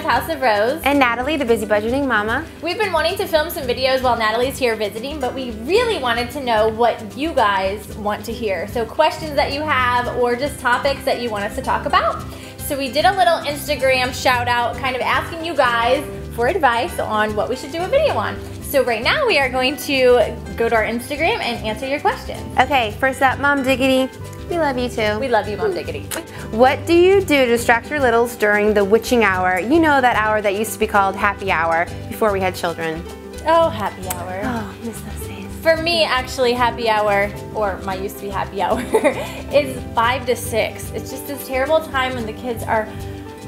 House of Rose. And Natalie, the busy budgeting mama. We've been wanting to film some videos while Natalie's here visiting, but we really wanted to know what you guys want to hear. So questions that you have or just topics that you want us to talk about. So we did a little Instagram shout out kind of asking you guys for advice on what we should do a video on. So right now we are going to go to our Instagram and answer your questions. Okay, first up, Mom Diggity. We love you too. We love you, Mom Diggity. What do you do to distract your littles during the witching hour? You know, that hour that used to be called happy hour before we had children. Oh, happy hour. Oh, miss those days. For me, actually, happy hour, or my used to be happy hour, is 5 to 6. It's just this terrible time when the kids are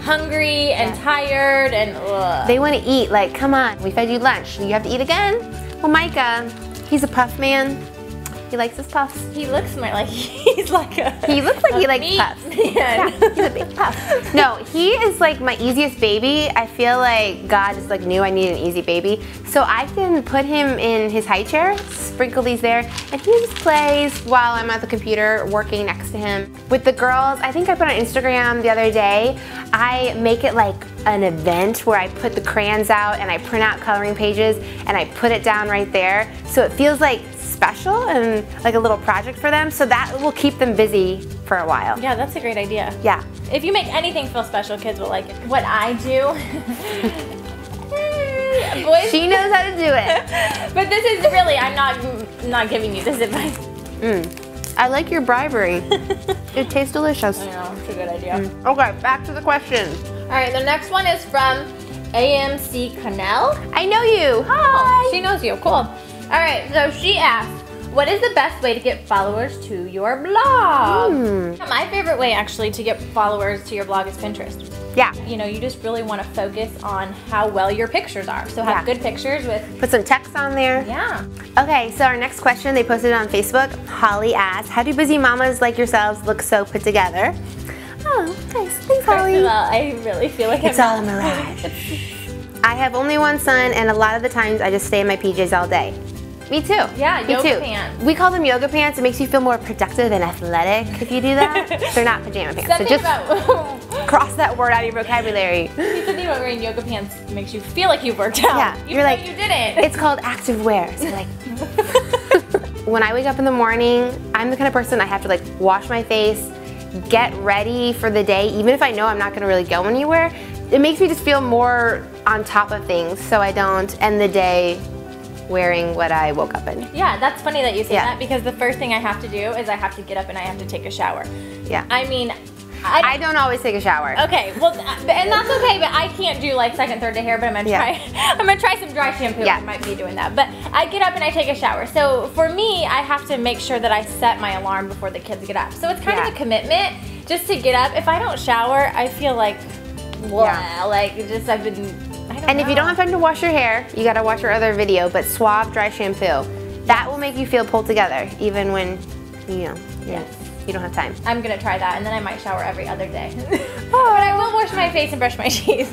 hungry and tired and ugh. They want to eat, like, come on, we fed you lunch. You have to eat again? Well, Micah, he's a puff man. He likes his puffs. He looks more like he's like a He looks like he likes meat puffs. man. Yeah, he's a big puff. No, he is like my easiest baby. I feel like God just like knew I needed an easy baby. So I can put him in his high chair, sprinkle these there, and he just plays while I'm at the computer working next to him. With the girls, I think I put on Instagram the other day, I make it like an event where I put the crayons out and I print out coloring pages and I put it down right there. So it feels like special and like a little project for them, so that will keep them busy for a while. Yeah, that's a great idea. Yeah. If you make anything feel special, kids will like it. What I do, boys. She knows how to do it. But this is really, I'm not giving you this advice. I like your bribery. It tastes delicious. I know, it's a good idea. Okay, back to the questions. All right, the next one is from AMC Connell. I know you. Hi. She knows you. Cool. All right, so she asked, what is the best way to get followers to your blog? My favorite way actually to get followers to your blog is Pinterest. Yeah. You know, you just really want to focus on how well your pictures are. So have good pictures with, Put some text on there. yeah. Okay, so our next question, they posted it on Facebook. Holly asked, how do busy mamas like yourselves look so put together? Oh, nice. Thanks, Holly. First of all, I really feel like It's all a mirage. I have only one son, and a lot of the times I just stay in my PJs all day. Me too. Yeah, Me yoga too. pants. We call them yoga pants. It makes you feel more productive and athletic if you do that. They're not pajama pants. Something So just about cross that word out of your vocabulary. something about wearing yoga pants makes you feel like you've worked out. Yeah, even you're like, though you didn't. It's called active wear. So like, when I wake up in the morning, I'm the kind of person I have to like wash my face, get ready for the day, even if I know I'm not gonna really go anywhere. It makes me just feel more on top of things so I don't end the day wearing what I woke up in. Yeah, that's funny that you say Yeah. that because the first thing I have to do is I have to get up and I have to take a shower. Yeah. I mean, I don't always take a shower. okay, well, and that's okay, but I can't do like second, third day hair, but I'm gonna try. I'm gonna try some dry shampoo. Yeah. I might be doing that, but I get up and I take a shower. So for me, I have to make sure that I set my alarm before the kids get up. So it's kind of a commitment just to get up. If I don't shower, I feel like, like just I've been. I don't And know. if you don't have time to wash your hair, you gotta watch our other video, but Suave Dry Shampoo. That will make you feel pulled together, even when, you know, you don't have time. I'm gonna try that, and then I might shower every other day. But I will wash my face and brush my teeth.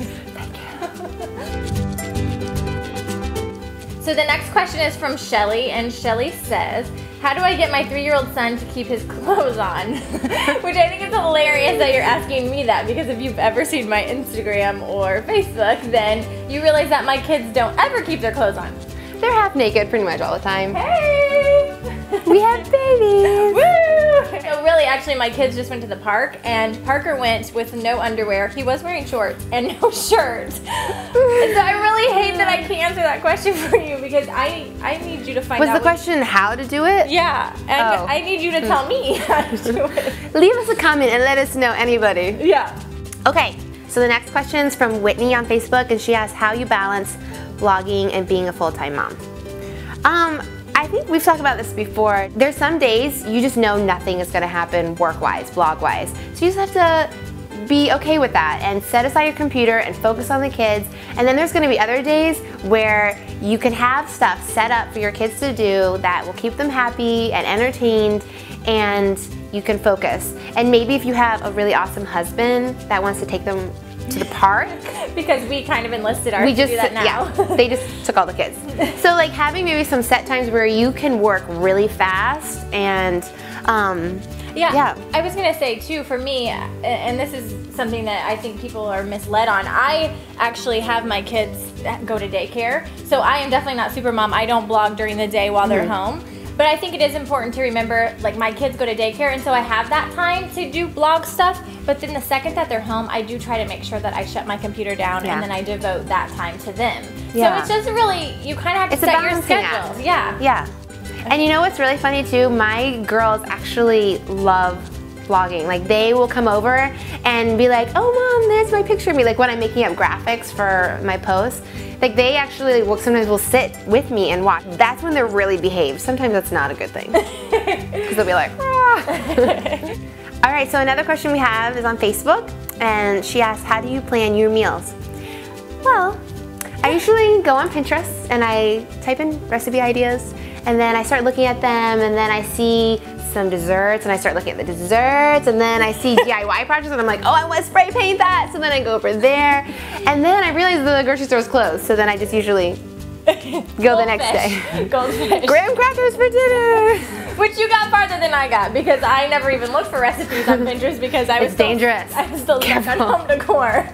So the next question is from Shelly, and Shelly says, how do I get my 3-year-old son to keep his clothes on? Which I think is hilarious that you're asking me that, because if you've ever seen my Instagram or Facebook, then you realize that my kids don't ever keep their clothes on. They're half naked pretty much all the time. Hey! We have babies! Woo! So really, actually, my kids just went to the park, and Parker went with no underwear. He was wearing shorts and no shirt. So I really hate that I can't answer that question for you, because I need you to find out. Was the question how to do it? Yeah, and I need you to tell me how to do it. Leave us a comment and let us know, anybody. Yeah. Okay, so the next question is from Whitney on Facebook, and she asks how you balance vlogging and being a full-time mom. I think we've talked about this before. There's some days you just know nothing is gonna happen work-wise, vlog-wise. So you just have to be okay with that and set aside your computer and focus on the kids. And then there's gonna be other days where you can have stuff set up for your kids to do that will keep them happy and entertained, and you can focus. And maybe if you have a really awesome husband that wants to take them to the park. Because we kind of enlisted ours to do that now. Yeah, they just took all the kids. So like having maybe some set times where you can work really fast and Yeah, I was gonna say too, for me, and this is something that I think people are misled on. I actually have my kids go to daycare, so I am definitely not super mom. I don't blog during the day while they're home. But I think it is important to remember, like, my kids go to daycare, and so I have that time to do blog stuff. But then the second that they're home, I do try to make sure that I shut my computer down and then I devote that time to them. So it's just really, you kind of have to set your schedule. Yeah. And you know what's really funny too? My girls actually love vlogging. Like, they will come over and be like, oh mom, there's my picture of me. Like when I'm making up graphics for my posts, like they actually sometimes will sit with me and watch. That's when they're really behaved. Sometimes that's not a good thing. Because they'll be like, ah. All right, so another question we have is on Facebook, and she asks, how do you plan your meals? Well, I usually go on Pinterest and I type in recipe ideas, and then I start looking at them, and then I see some desserts and I start looking at the desserts, and then I see DIY projects and I'm like, oh, I want to spray paint that, so then I go over there, and then I realize the grocery store is closed, so then I just usually go the next day. Goldfish. Graham crackers for dinner. Which you got farther than I got, because I never even looked for recipes on Pinterest because I was dangerous. I was still stuck on home decor.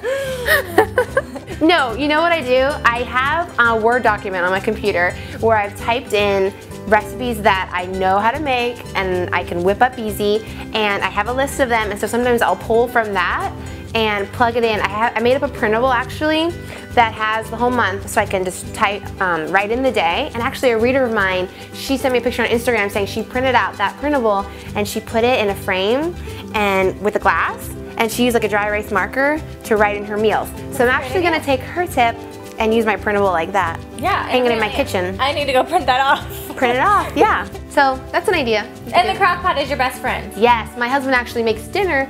No, you know what I do? I have a Word document on my computer where I've typed in recipes that I know how to make and I can whip up easy, and I have a list of them, and so sometimes I'll pull from that and plug it in. I made up a printable actually that has the whole month, so I can just type write in the day. And actually a reader of mine, she sent me a picture on Instagram saying she printed out that printable and she put it in a frame and with a glass, and she used like a dry erase marker to write in her meals. So I'm actually gonna take her tip and use my printable like that. Yeah. Hang it in my kitchen. I need to go print that off. Print it off, yeah. So that's an idea. And the crock pot is your best friend. Yes, my husband actually makes dinner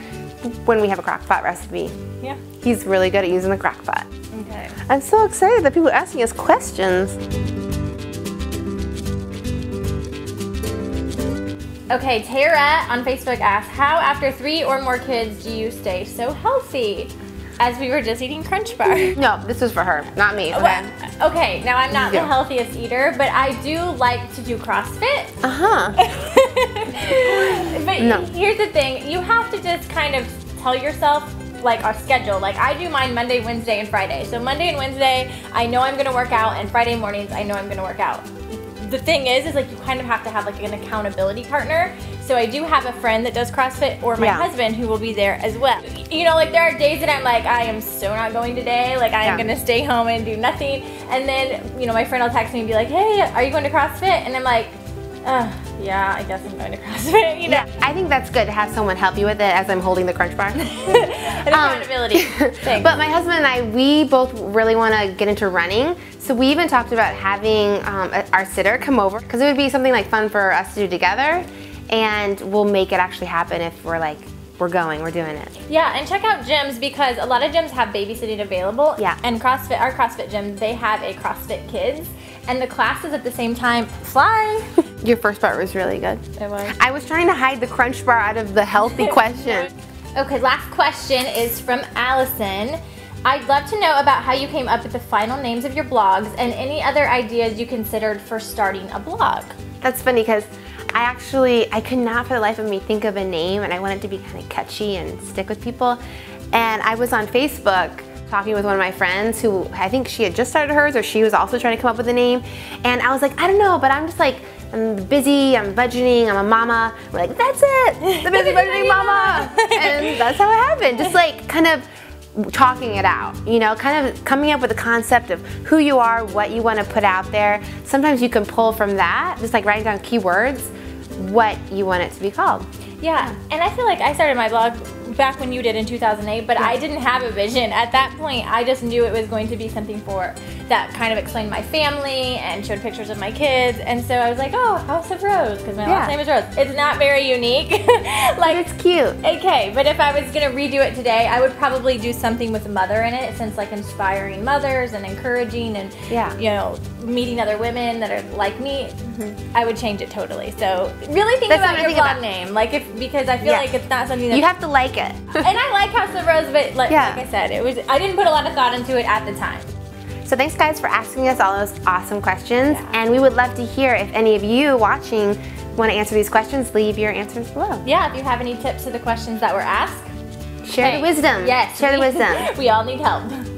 when we have a crock pot recipe. Yeah. He's really good at using the crock pot. Okay. I'm so excited that people are asking us questions. Okay, Tara on Facebook asks, how after 3 or more kids do you stay so healthy? As we were just eating Crunch Bar. No, this was for her, not me. Okay. Well, okay, now I'm not the healthiest eater, but I do like to do CrossFit. But here's the thing, you have to just kind of tell yourself like our schedule. Like I do mine Monday, Wednesday, and Friday. So Monday and Wednesday, I know I'm gonna work out, and Friday mornings, I know I'm gonna work out. The thing is like you kind of have to have like an accountability partner. So I do have a friend that does CrossFit, or my husband who will be there as well. You know, like there are days that I'm like, I am so not going today. Like I am gonna stay home and do nothing. And then, you know, my friend will text me and be like, hey, are you going to CrossFit? And I'm like, yeah, I guess I'm going to CrossFit, you know? Yeah, I think that's good to have someone help you with it as I'm holding the Crunch Bar. Accountability. But my husband and I, we both really want to get into running. So we even talked about having our sitter come over, because it would be something like fun for us to do together, and we'll make it actually happen if we're like, we're doing it. Yeah, and check out gyms, because a lot of gyms have babysitting available. Yeah. And CrossFit, our CrossFit gym, they have a CrossFit Kids, and the classes at the same time fly. Your first part was really good. It was. I was trying to hide the Crunch Bar out of the healthy question. Okay, last question is from Allison. I'd love to know about how you came up with the final names of your blogs and any other ideas you considered for starting a blog. That's funny, because I could not for the life of me think of a name, and I wanted it to be kind of catchy and stick with people. And I was on Facebook talking with one of my friends who, I think she had just started hers, or she was also trying to come up with a name. And I was like, I don't know, but I'm just like, I'm busy, I'm budgeting, I'm a mama. We're like, that's it, the busy budgeting mama. And that's how it happened. Just like kind of talking it out, you know, kind of coming up with a concept of who you are, what you want to put out there. Sometimes you can pull from that, just like writing down keywords, what you want it to be called. Yeah, and I feel like I started my blog back when you did in 2008, but I didn't have a vision. At that point, I just knew it was going to be something that kind of explained my family and showed pictures of my kids, and so I was like, oh, House of Rose, because my last name is Rose. It's not very unique. Like, it's cute. Okay, but if I was gonna redo it today, I would probably do something with mother in it, since like inspiring mothers and encouraging and you know, meeting other women that are like me. I would change it totally. So really think about your blog name, like because I feel like it's not something that you have to like it. And I like House of Rose, but like I said, I didn't put a lot of thought into it at the time. So thanks guys for asking us all those awesome questions, and we would love to hear if any of you watching want to answer these questions. Leave your answers below. Yeah, if you have any tips to the questions that were asked, Share the wisdom. Yes. Share the wisdom. We all need help.